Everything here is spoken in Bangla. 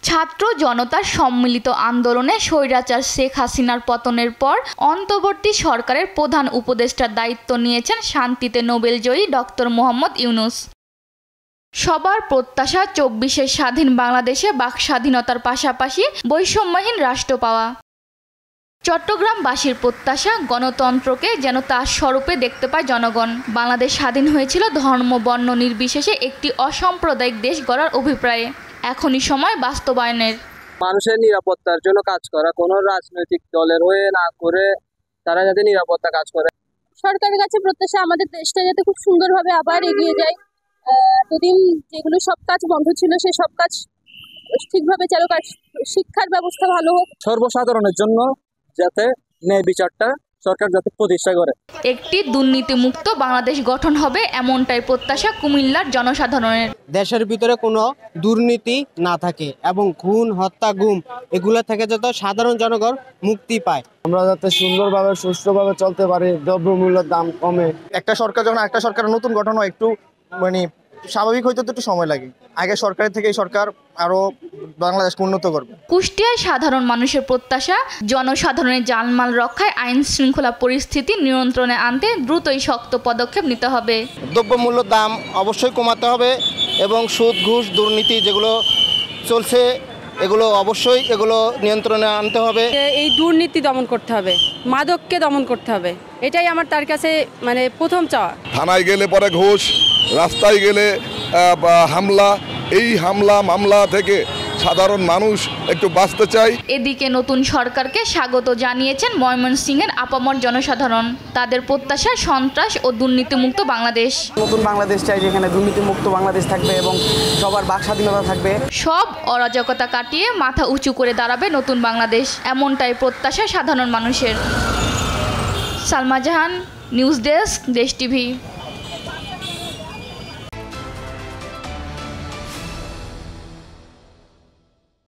ছাত্র জনতার সম্মিলিত আন্দোলনে স্বৈরাচার শেখ হাসিনার পতনের পর অন্তর্বর্তী সরকারের প্রধান উপদেষ্টার দায়িত্ব নিয়েছেন শান্তিতে নোবেলজয়ী ডক্টর মোহাম্মদ ইউনূস। সবার প্রত্যাশা ২৪-এর স্বাধীন বাংলাদেশে বাক স্বাধীনতার পাশাপাশি বৈষম্যহীন রাষ্ট্র পাওয়া। চট্টগ্রামবাসীর প্রত্যাশা গণতন্ত্রকে যেন তার স্বরূপে দেখতে পায় জনগণ। বাংলাদেশ স্বাধীন হয়েছিল ধর্ম বর্ণ নির্বিশেষে একটি অসাম্প্রদায়িক দেশ গড়ার অভিপ্রায়ে। এখনই সময় বাস্তবায়নের। মানুষের নিরাপত্তার জন্য কাজ করা, কোনো রাজনৈতিক দলের হয়ে না করে তারা যাতে নিরাপত্তা কাজ করে। সরকারের কাছে প্রত্যাশা আমাদের দেশটা যাতে খুব সুন্দরভাবে আবার এগিয়ে যায়। এতদিন যেগুলো সব কাজ বন্ধ ছিল সে সব কাজ ঠিকভাবে চালু, শিক্ষার ব্যবস্থা ভালো হোক। সর্বসাধারণের জন্য যাতে ন্যায় বিচারটা সরকার যাতে প্রতিষ্ঠা করে। একটি দুর্নীতিমুক্ত বাংলাদেশ গঠন হবে এমনটাই প্রত্যাশা কুমিল্লার জনসাধারণের। দেশের ভিতরে কোনো দুর্নীতি না থাকে এবং খুন হত্যা গুম এগুলো থেকে যাতে সাধারণ জনগণ মুক্তি পায়। আমরা যাতে সুন্দরভাবে সুষ্ঠুভাবে চলতে পারি, দ্রব্যমূল্যের দাম কমে। একটা সরকার যখন একটা সরকার নতুন গঠন হয় একটু স্বাভাবিক হইতে তো একটু সময় লাগে। আগে সরকারের থেকে এই সরকার আরো বাংলাদেশকে উন্নত করবে। কুষ্টিয়ায় সাধারণ মানুষের প্রত্যাশা জনসাধারণের জানমাল রক্ষায় আইন শৃঙ্খলা পরিস্থিতি নিয়ন্ত্রণে আনতে দ্রুতই শক্ত পদক্ষেপ নিতে হবে। দ্রব্যমূল্যের দাম অবশ্যই কমাতে হবে এবং সুদ ঘুষ দুর্নীতি যেগুলো চলছে এগুলো অবশ্যই নিয়ন্ত্রণে আনতে হবে। এই দুর্নীতি দমন করতে হবে, মাদককে দমন করতে হবে, এটাই আমার তার কাছে প্রথম চাওয়া। থানায় গেলে পরে ঘুষ, রাস্তায় গেলে হামলা, এই হামলা মামলা থেকে সাধারণ মানুষ একটু বাঁচতে চায়। এদিকে নতুন সরকারকে স্বাগত জানিয়েছেন ময়মনসিংহের আপামর জনসাধারণ। তাদের প্রত্যাশা সন্ত্রাস ও দুর্নীতিমুক্ত বাংলাদেশ। নতুন বাংলাদেশ চাই যেখানে দুর্নীতিমুক্ত বাংলাদেশ থাকবে এবং সবার বাক স্বাধীনতা থাকবে। সব অরাজকতা কাটিয়ে মাথা উঁচু করে দাঁড়াবে নতুন বাংলাদেশ, এমনটাই প্রত্যাশা সাধারণ মানুষের। সালমা জাহান, নিউজ ডেস্ক, দেশ টিভি।